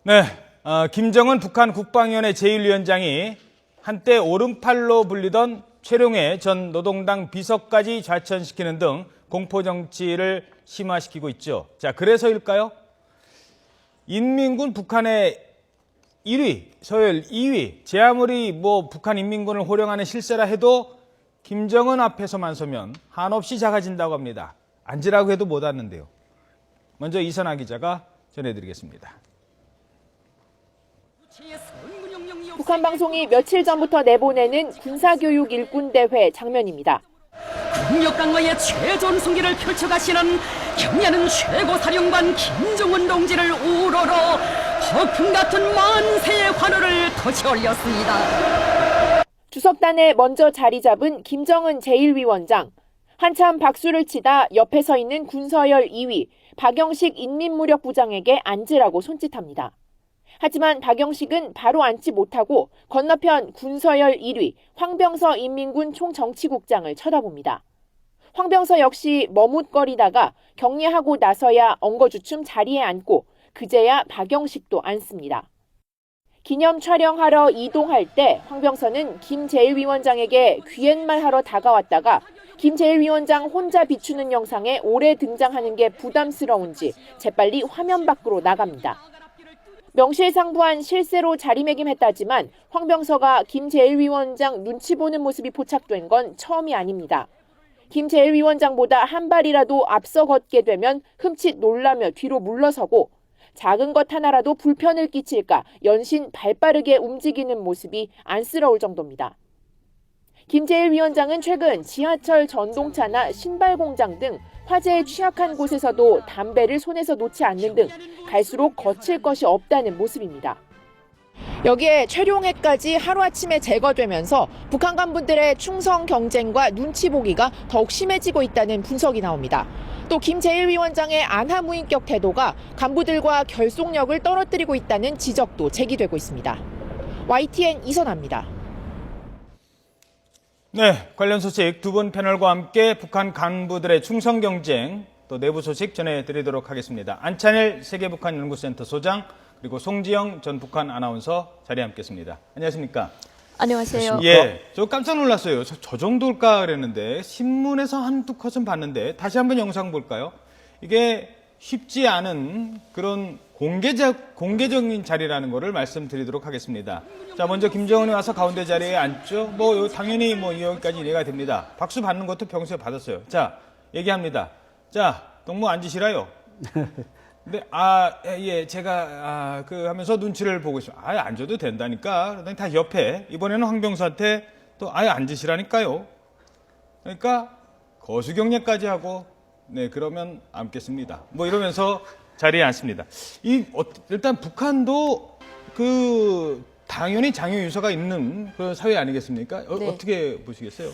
네, 김정은 북한 국방위원회 제1위원장이 한때 오른팔로 불리던 최룡해 전 노동당 비서까지 좌천시키는 등 공포정치를 심화시키고 있죠. 자, 그래서일까요? 인민군 북한의 1위, 서열 2위, 제 아무리 북한 인민군을 호령하는 실세라 해도 김정은 앞에서만 서면 한없이 작아진다고 합니다. 앉으라고 해도 못 앉는데요. 먼저 이선아 기자가 전해드리겠습니다. 북한 방송이 며칠 전부터 내보내는 군사교육 일꾼대회 장면입니다. 국력 강화의 최전성기를 펼쳐가시는 경례하는 최고사령관 김정은 동지를 우러러 허풍 같은 만세의 환호를 터치올렸습니다. 주석단에 먼저 자리 잡은 김정은 제1위원장. 한참 박수를 치다 옆에 서 있는 군서열 2위 박영식 인민무력부장에게 앉으라고 손짓합니다. 하지만 박영식은 바로 앉지 못하고 건너편 군서열 1위 황병서 인민군 총정치국장을 쳐다봅니다. 황병서 역시 머뭇거리다가 격려하고 나서야 엉거주춤 자리에 앉고 그제야 박영식도 앉습니다. 기념 촬영하러 이동할 때 황병서는 김 제1위원장에게 귀옛말하러 다가왔다가 김 제1위원장 혼자 비추는 영상에 오래 등장하는 게 부담스러운지 재빨리 화면 밖으로 나갑니다. 명실상부한 실세로 자리매김했다지만 황병서가 김 제1위원장 눈치 보는 모습이 포착된 건 처음이 아닙니다. 김 제1위원장보다 한 발이라도 앞서 걷게 되면 흠칫 놀라며 뒤로 물러서고 작은 것 하나라도 불편을 끼칠까 연신 발빠르게 움직이는 모습이 안쓰러울 정도입니다. 김 제1위원장은 최근 지하철 전동차나 신발 공장 등 화재에 취약한 곳에서도 담배를 손에서 놓지 않는 등 갈수록 거칠 것이 없다는 모습입니다. 여기에 최룡해까지 하루아침에 제거되면서 북한 간부들의 충성 경쟁과 눈치 보기가 더욱 심해지고 있다는 분석이 나옵니다. 또 김 제1위원장의 안하무인격 태도가 간부들과 결속력을 떨어뜨리고 있다는 지적도 제기되고 있습니다. YTN 이선아입니다. 네, 관련 소식 두 분 패널과 함께 북한 간부들의 충성 경쟁 또 내부 소식 전해드리도록 하겠습니다. 안찬일 세계북한연구센터 소장 그리고 송지영 전 북한 아나운서 자리에 함께했습니다. 안녕하십니까? 안녕하세요. 예, 저 깜짝 놀랐어요. 저 정도일까 그랬는데 신문에서 한두 컷은 봤는데 다시 한번 영상 볼까요? 이게 쉽지 않은 그런 공개적인 자리라는 것을 말씀드리도록 하겠습니다. 자, 먼저 김정은이 와서 가운데 자리에 앉죠. 당연히 여기까지 이해가 됩니다. 박수 받는 것도 평소에 받았어요. 자, 얘기합니다. 자, 동무 앉으시라요. 근데 예, 제가 하면서 눈치를 보고 있어요. 앉아도 된다니까. 그러더니 다 옆에 이번에는 황병서한테 또 앉으시라니까요. 그러니까 거수경례까지 하고 네, 그러면 앉겠습니다. 이러면서 자리에 앉습니다. 일단 북한도 당연히 장유유서가 있는 그런 사회 아니겠습니까? 네. 어떻게 보시겠어요?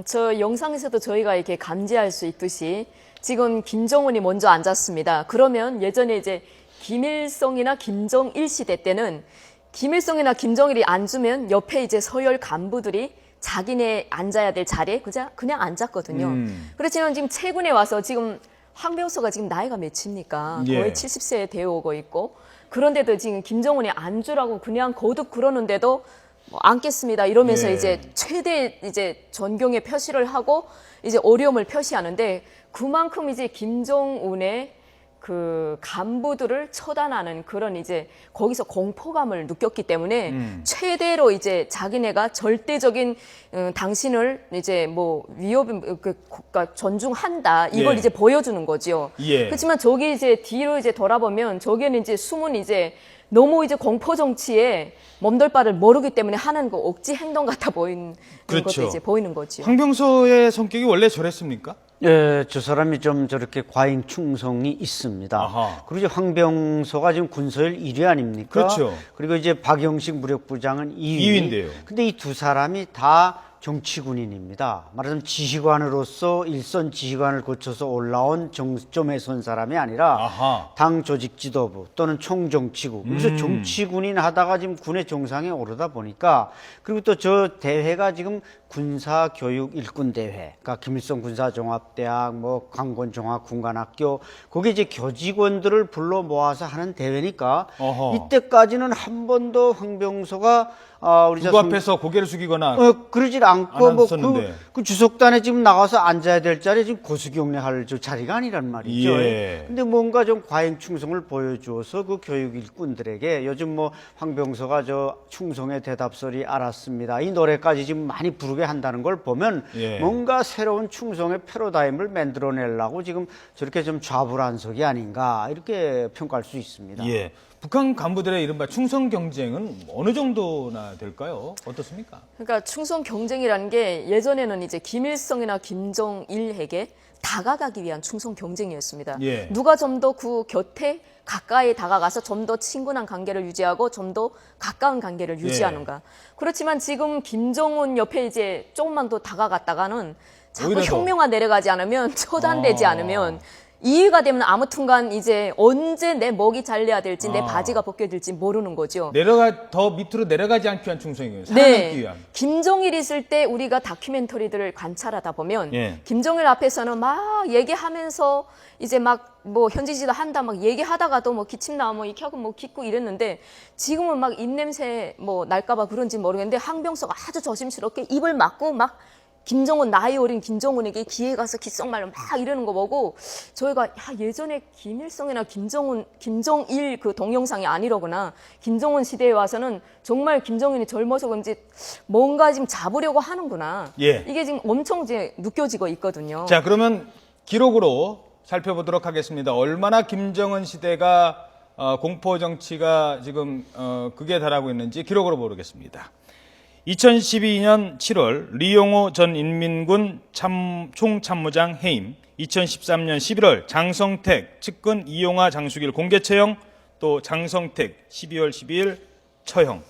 저 영상에서도 저희가 이렇게 감지할 수 있듯이 지금 김정은이 먼저 앉았습니다. 그러면 예전에 이제 김일성이나 김정일 시대 때는 김일성이나 김정일이 앉으면 옆에 이제 서열 간부들이 자기네 앉아야 될 자리에 그냥 앉았거든요. 그렇지만 지금 최근에 와서 지금 황병서가 지금 나이가 몇입니까? 예. 거의 70세에 되어오고 있고 그런데도 지금 김정은이 앉으라고 그냥 거듭 그러는데도 앉겠습니다 이러면서 예. 이제 최대 이제 존경의 표시를 하고 이제 어려움을 표시하는데 그만큼 이제 김정은의 그 간부들을 처단하는 그런 이제 거기서 공포감을 느꼈기 때문에 최대로 이제 자기네가 절대적인 당신을 이제 그러니까 존중한다 이걸 예. 이제 보여주는 거지요. 예. 그렇지만 저기 이제 뒤로 이제 돌아보면 저기는 이제 숨은 이제 너무 이제 공포 정치에 몸둘 바를 모르기 때문에 하는 그 억지 행동 같아 보이는 그렇죠. 것도 이제 보이는 거지요. 황병서의 성격이 원래 저랬습니까? 예, 저 사람이 좀 저렇게 과잉 충성이 있습니다. 아하. 그리고 이제 황병서가 지금 군서열 1위 아닙니까? 그렇죠. 그리고 이제 박영식 무력부장은 2위. 2위인데요. 근데 이 두 사람이 다 정치군인입니다. 말하자면 지휘관으로서 일선 지휘관을 거쳐서 올라온 정점에 선 사람이 아니라 아하. 당 조직 지도부 또는 총정치국. 그래서 정치군인 하다가 지금 군의 정상에 오르다 보니까 그리고 또 저 대회가 지금 군사교육 일꾼 대회. 그러니까 김일성 군사종합대학, 뭐 강권종합군관학교 거기 이제 교직원들을 불러 모아서 하는 대회니까 어허. 이때까지는 한 번도 황병서가 우리 누구 앞에서 고개를 숙이거나 그러질 않고 안 뭐 했었는데. 그 주석단에 지금 나가서 앉아야 될 자리에 지금 고수경례할 저 자리가 아니란 말이죠. 예. 근데 뭔가 좀 과잉 충성을 보여주어서 그 교육 일꾼들에게 요즘 뭐 황병서가 저 충성의 대답소리 알았습니다. 이 노래까지 지금 많이 부르게 한다는 걸 보면 예. 뭔가 새로운 충성의 패러다임을 만들어내려고 지금 저렇게 좀 좌불안석이 아닌가 이렇게 평가할 수 있습니다. 예. 북한 간부들의 이른바 충성 경쟁은 어느 정도나 될까요? 어떻습니까? 그러니까 충성 경쟁이라는 게 예전에는 이제 김일성이나 김정일에게 다가가기 위한 충성 경쟁이었습니다. 예. 누가 좀 더 그 곁에 가까이 다가가서 좀 더 친근한 관계를 유지하고 좀 더 가까운 관계를 유지하는가. 그렇지만 지금 김정은 옆에 이제 조금만 더 다가갔다가는 자꾸 오히려 더. 혁명화 내려가지 않으면 처단되지 않으면 이해가 되면 아무튼간 이제 언제 내 먹이 잘려야 될지 내 바지가 벗겨질지 모르는 거죠. 더 밑으로 내려가지 않기 위한 충성이에요. 살아남기 위한. 김정일 있을 때 우리가 다큐멘터리들을 관찰하다 보면 예. 김정일 앞에서는 막 얘기하면서 이제 막 뭐 현지지도 한다 막 얘기하다가도 뭐 기침 나오면 이렇게 하고 뭐 깃고 이랬는데 지금은 막 입냄새 뭐 날까봐 그런지 모르겠는데 황병서가 아주 조심스럽게 입을 막고 막 김정은 나이 어린 김정은에게 기에 가서 귓속말로 막 이러는 거 보고 저희가 야, 예전에 김일성이나 김정일 그 동영상이 아니로구나. 김정은 시대에 와서는 정말 김정은이 젊어서 그런지 뭔가 지금 잡으려고 하는구나. 예. 이게 지금 엄청 이제 느껴지고 있거든요. 자, 그러면 기록으로 살펴보도록 하겠습니다. 얼마나 김정은 시대가 공포 정치가 지금 극에 달하고 있는지 기록으로 보겠습니다. 2012년 7월 리용호 전 인민군 총참모장 해임, 2013년 11월 장성택 측근 이용화 장수길 공개 처형, 또 장성택 12월 12일 처형,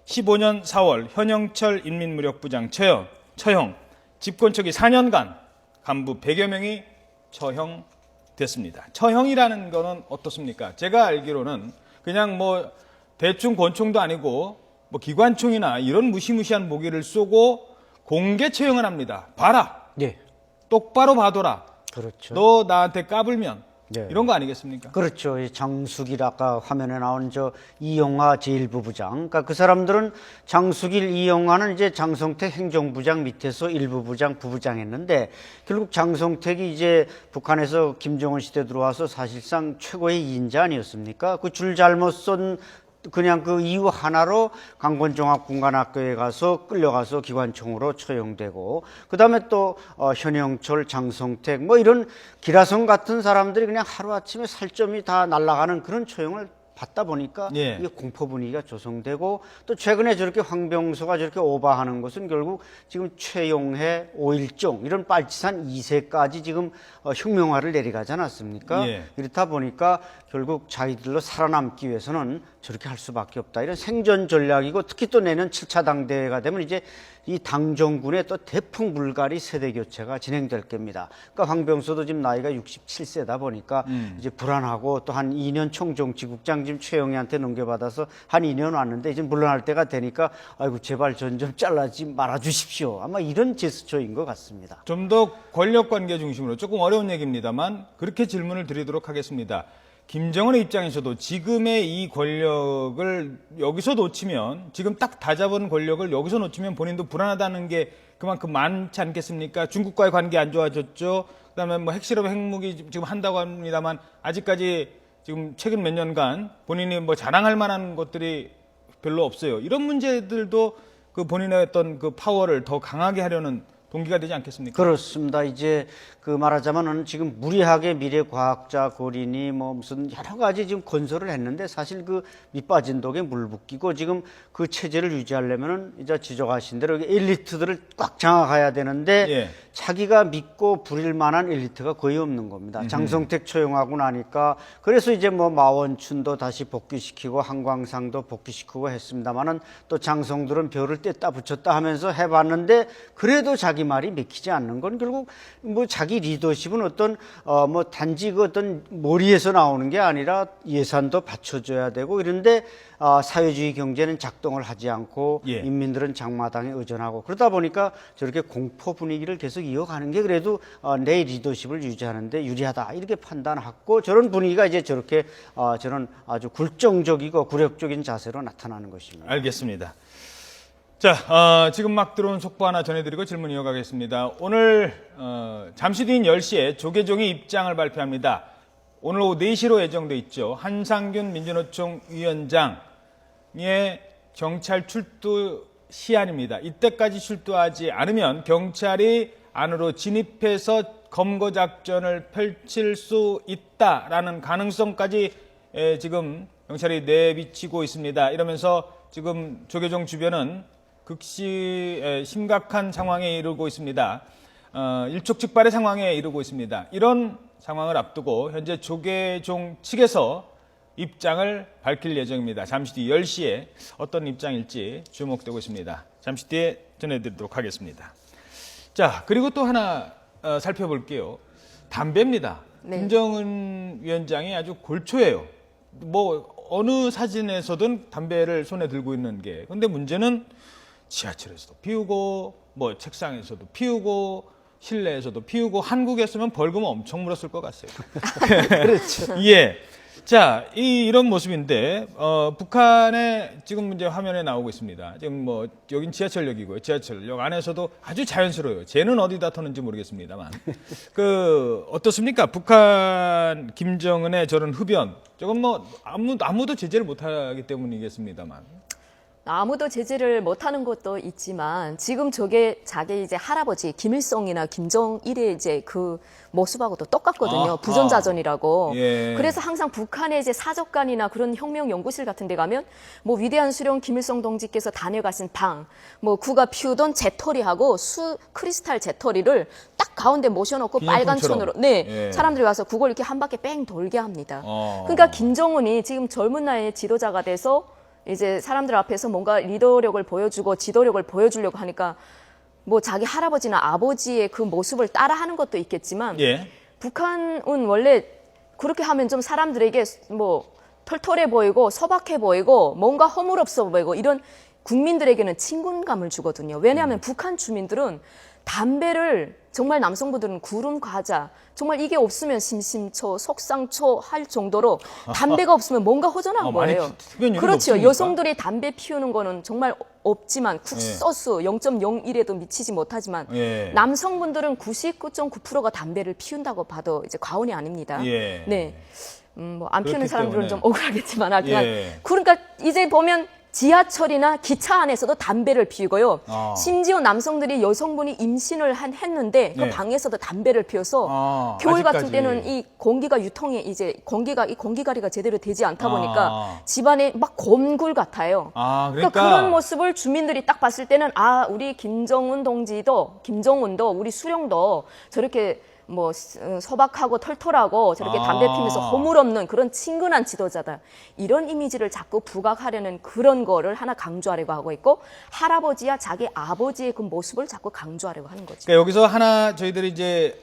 15년 4월 현영철 인민무력부장 처형, 집권 초기 4년간 간부 100여 명이 처형됐습니다. 처형이라는 거는 어떻습니까? 제가 알기로는 그냥 뭐 대충 권총도 아니고 뭐 기관총이나 이런 무시무시한 무기를 쏘고 공개 처형을 합니다. 봐라. 예. 똑바로 봐둬라. 그렇죠. 너 나한테 까불면 네. 이런 거 아니겠습니까? 그렇죠. 이 장수길 아까 화면에 나온 저 이용화 제1부부장. 그러니까 그 사람들은 장수길 이용화는 이제 장성택 행정부장 밑에서 1부부장, 부부장 했는데 결국 장성택이 이제 북한에서 김정은 시대 들어와서 사실상 최고의 2인자 아니었습니까? 그 줄 잘못 쏜 그냥 그 이유 하나로 강권종합군관학교에 가서 끌려가서 기관총으로 처형되고 그다음에 또 현영철, 장성택 뭐 이런 기라성 같은 사람들이 그냥 하루아침에 살점이 다 날아가는 그런 처형을 받다 보니까 예. 이게 공포 분위기가 조성되고 또 최근에 저렇게 황병서가 저렇게 오바하는 것은 결국 지금 최용해, 오일종 이런 빨치산 2세까지 지금 혁명화를 내려가지 않았습니까? 예. 이렇다 보니까 결국 자기들로 살아남기 위해서는 저렇게 할 수밖에 없다. 이런 생존 전략이고 특히 또 내년 7차 당대회가 되면 이제 이 당정군의 또 대풍불가리 세대 교체가 진행될 겁니다. 그러니까 황병서도 지금 나이가 67세다 보니까 이제 불안하고 또 한 2년 총정치국장 지금 최영희한테 넘겨받아서 한 2년 왔는데 이제 물러날 때가 되니까 아이고 제발 전 좀 잘라지 말아 주십시오. 아마 이런 제스처인 것 같습니다. 좀 더 권력 관계 중심으로 조금 어려운 얘기입니다만 그렇게 질문을 드리도록 하겠습니다. 김정은의 입장에서도 지금의 이 권력을 여기서 놓치면 지금 딱 다 잡은 권력을 여기서 놓치면 본인도 불안하다는 게 그만큼 많지 않겠습니까? 중국과의 관계 안 좋아졌죠. 그다음에 뭐 핵실험 핵무기 지금 한다고 합니다만 아직까지 지금 최근 몇 년간 본인이 뭐 자랑할 만한 것들이 별로 없어요. 이런 문제들도 그 본인의 어떤 그 파워를 더 강하게 하려는 동기가 되지 않겠습니까? 그렇습니다. 이제 그 말하자면은 지금 무리하게 미래과학자 고린이 뭐 무슨 여러 가지 지금 건설을 했는데 사실 그 밑빠진 독에 물 붓기고 지금 그 체제를 유지하려면은 이제 지적하신 대로 엘리트들을 꽉 장악해야 되는데 예. 자기가 믿고 부릴 만한 엘리트가 거의 없는 겁니다. 장성택 처형하고 나니까 그래서 이제 뭐 마원춘도 다시 복귀시키고 한광상도 복귀시키고 했습니다만은 또 장성들은 별을 뗐다 붙였다 하면서 해봤는데 그래도 자기 말이 맥히지 않는 건 결국 뭐 자기 리더십은 어떤 뭐 단지 그 어떤 머리에서 나오는 게 아니라 예산도 받쳐줘야 되고 이런데 사회주의 경제는 작동을 하지 않고 예. 인민들은 장마당에 의존하고 그러다 보니까 저렇게 공포 분위기를 계속 이어가는 게 그래도 내 리더십을 유지하는데 유리하다 이렇게 판단하고 저런 분위기가 이제 저렇게 저런 아주 굴종적이고 굴욕적인 자세로 나타나는 것입니다. 알겠습니다. 자, 지금 막 들어온 속보 하나 전해드리고 질문 이어가겠습니다. 오늘 잠시 뒤인 10시에 조계종이 입장을 발표합니다. 오늘 오후 4시로 예정돼 있죠. 한상균 민주노총 위원장의 경찰 출두 시한입니다. 이때까지 출두하지 않으면 경찰이 안으로 진입해서 검거 작전을 펼칠 수 있다라는 가능성까지 지금 경찰이 내비치고 있습니다. 이러면서 지금 조계종 주변은 극시 심각한 상황에 이르고 있습니다. 일촉즉발의 상황에 이르고 있습니다. 이런 상황을 앞두고 현재 조계종 측에서 입장을 밝힐 예정입니다. 잠시 뒤 10시에 어떤 입장일지 주목되고 있습니다. 잠시 뒤에 전해드리도록 하겠습니다. 자, 그리고 또 하나 살펴볼게요. 담배입니다. 네. 김정은 위원장이 아주 골초예요. 뭐 어느 사진에서든 담배를 손에 들고 있는 게. 근데 문제는 지하철에서도 피우고 뭐 책상에서도 피우고 실내에서도 피우고 한국이었으면 벌금 엄청 물었을 것 같아요. 그렇죠. 예. 자, 이런 모습인데 북한의 지금 이제 화면에 나오고 있습니다. 지금 뭐 여긴 지하철역이고요. 지하철역 안에서도 아주 자연스러워요. 쟤는 어디다 터는지 모르겠습니다만. 어떻습니까? 북한 김정은의 저런 흡연. 저건 뭐 아무도 제재를 못하기 때문이겠습니다만. 아무도 제재를 못하는 것도 있지만 지금 저게 자기 이제 할아버지 김일성이나 김정일의 이제 그 모습하고도 똑같거든요. 부전자전이라고. 예. 그래서 항상 북한의 이제 사적관이나 그런 혁명 연구실 같은 데 가면 뭐 위대한 수령 김일성 동지께서 다녀가신 방, 뭐 그가 피우던 재터리하고 크리스탈 재터리를 딱 가운데 모셔놓고 빨간 기념품처럼. 천으로 예. 사람들이 와서 그걸 이렇게 한 바퀴 뺑 돌게 합니다. 그러니까 김정은이 지금 젊은 나이에 지도자가 돼서 이제 사람들 앞에서 뭔가 리더력을 보여주고 지도력을 보여주려고 하니까 뭐 자기 할아버지나 아버지의 그 모습을 따라하는 것도 있겠지만 예. 북한은 원래 그렇게 하면 좀 사람들에게 뭐 털털해 보이고 소박해 보이고 뭔가 허물없어 보이고 이런 국민들에게는 친근감을 주거든요. 왜냐하면 북한 주민들은 담배를 정말 남성분들은 구름 과자 정말 이게 없으면 심심초, 속상초 할 정도로 담배가 없으면 뭔가 허전한 많이 거예요. 흡연 이유가 그렇죠. 없습니까? 여성들이 담배 피우는 거는 정말 없지만 국소수 0.01에도 미치지 못하지만 예. 남성분들은 99.9%가 담배를 피운다고 봐도 이제 과언이 아닙니다. 예. 네. 뭐 안 피우는 그렇기 사람들은 때문에. 좀 억울하겠지만 하여간 예. 그러니까 이제 보면 지하철이나 기차 안에서도 담배를 피우고요. 심지어 남성들이 여성분이 임신을 했는데 그 네. 방에서도 담배를 피워서 겨울 아직까지. 같은 때는 이 공기가 유통이 이제 이 공기가리가 제대로 되지 않다 보니까 아. 집안에 막 곰굴 같아요. 그러니까 그런 모습을 주민들이 딱 봤을 때는 우리 김정은도 우리 수령도 저렇게 뭐 소박하고 털털하고 저렇게 담배 피면서 허물없는 그런 친근한 지도자다. 이런 이미지를 자꾸 부각하려는 그런 거를 하나 강조하려고 하고 있고 할아버지야 자기 아버지의 그 모습을 자꾸 강조하려고 하는 거죠. 그러니까 여기서 하나 저희들이 이제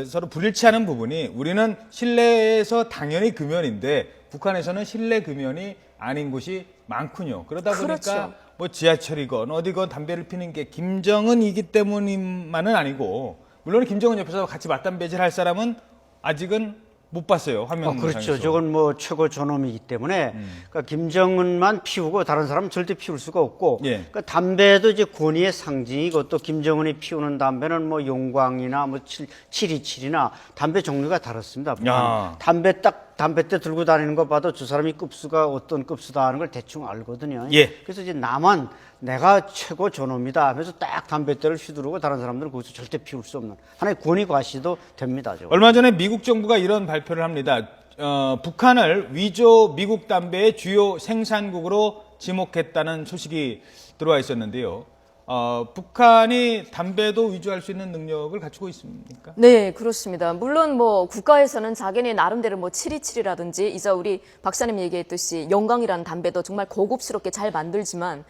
서로 불일치하는 부분이 우리는 실내에서 당연히 금연인데 북한에서는 실내 금연이 아닌 곳이 많군요. 그러다 보니까 그렇죠. 뭐 지하철이건 어디건 담배를 피는 게 김정은이기 때문만은 아니고 물론 김정은 옆에서 같이 맞담배질 할 사람은 아직은 못 봤어요. 화면상에서. 그렇죠. 저건 뭐 최고 존엄이기 때문에 그러니까 김정은만 피우고 다른 사람은 절대 피울 수가 없고 예. 그러니까 담배도 이제 권위의 상징이고 또 김정은이 피우는 담배는 뭐 용광이나 뭐 727이나 담배 종류가 다릅니다. 야. 담배 딱 담뱃대 들고 다니는 거 봐도 저 사람이 급수가 어떤 급수다 하는 걸 대충 알거든요. 예. 그래서 이제 나만 내가 최고 존엄이다 하면서 딱 담뱃대를 휘두르고 다른 사람들은 거기서 절대 피울 수 없는 하나의 권위 과시도 됩니다. 저거. 얼마 전에 미국 정부가 이런 발표를 합니다. 북한을 위조 미국 담배의 주요 생산국으로 지목했다는 소식이 들어와 있었는데요. 북한이 담배도 위조할 수 있는 능력을 갖추고 있습니까? 네, 그렇습니다. 물론 뭐 국가에서는 자기네 나름대로 뭐 727이라든지 이제 우리 박사님 얘기했듯이 영광이라는 담배도 정말 고급스럽게 잘 만들지만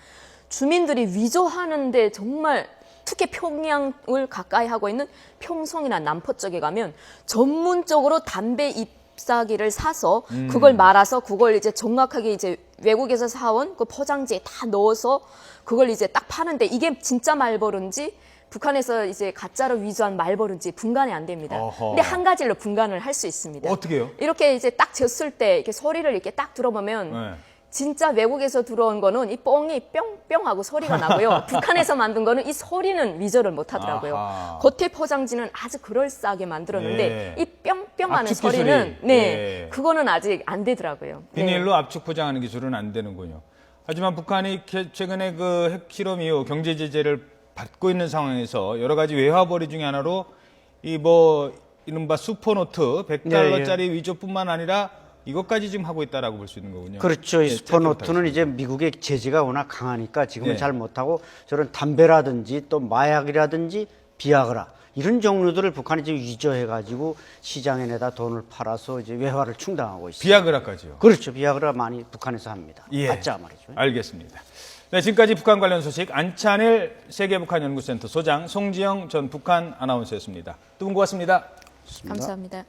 주민들이 위조하는데 정말 특히 평양을 가까이 하고 있는 평성이나 남포 쪽에 가면 전문적으로 담배 잎사귀를 사서 그걸 말아서 그걸 이제 정확하게 이제 외국에서 사온 그 포장지에 다 넣어서 그걸 이제 딱 파는데 이게 진짜 말벌인지 북한에서 이제 가짜로 위조한 말벌인지 분간이 안 됩니다. 어허. 근데 한 가지로 분간을 할 수 있습니다. 어떻게요? 이렇게 이제 딱 졌을 때 이렇게 소리를 이렇게 딱 들어보면 네. 진짜 외국에서 들어온 거는 이 뻥이 뿅뿅하고 소리가 나고요. 북한에서 만든 거는 이 소리는 위조를 못 하더라고요. 아하. 겉에 포장지는 아주 그럴싸하게 만들었는데 예. 이 뿅뿅하는 압축 소리는 기술이. 네, 예. 그거는 아직 안 되더라고요. 네. 비닐로 압축 포장하는 기술은 안 되는군요. 하지만 북한이 최근에 그 핵실험 이후 경제 제재를 받고 있는 상황에서 여러 가지 외화벌이 중에 하나로 이 뭐 이른바 슈퍼노트 100달러짜리 네, 예. 위조뿐만 아니라 이것까지 지금 하고 있다라고 볼 수 있는 거군요. 그렇죠. 이 예, 슈퍼노트는 이제 미국의 제재가 워낙 강하니까 지금은 네. 잘 못하고 저런 담배라든지 또 마약이라든지 비아그라 이런 종류들을 북한이 지금 위조해가지고 시장에 내다 돈을 팔아서 이제 외화를 충당하고 있습니다. 비아그라까지요. 그렇죠. 비아그라 많이 북한에서 합니다. 예. 가짜 말이죠. 알겠습니다. 네, 지금까지 북한 관련 소식 안찬일 세계북한연구센터 소장, 송지영 전 북한 아나운서였습니다. 두 분 고맙습니다. 감사합니다.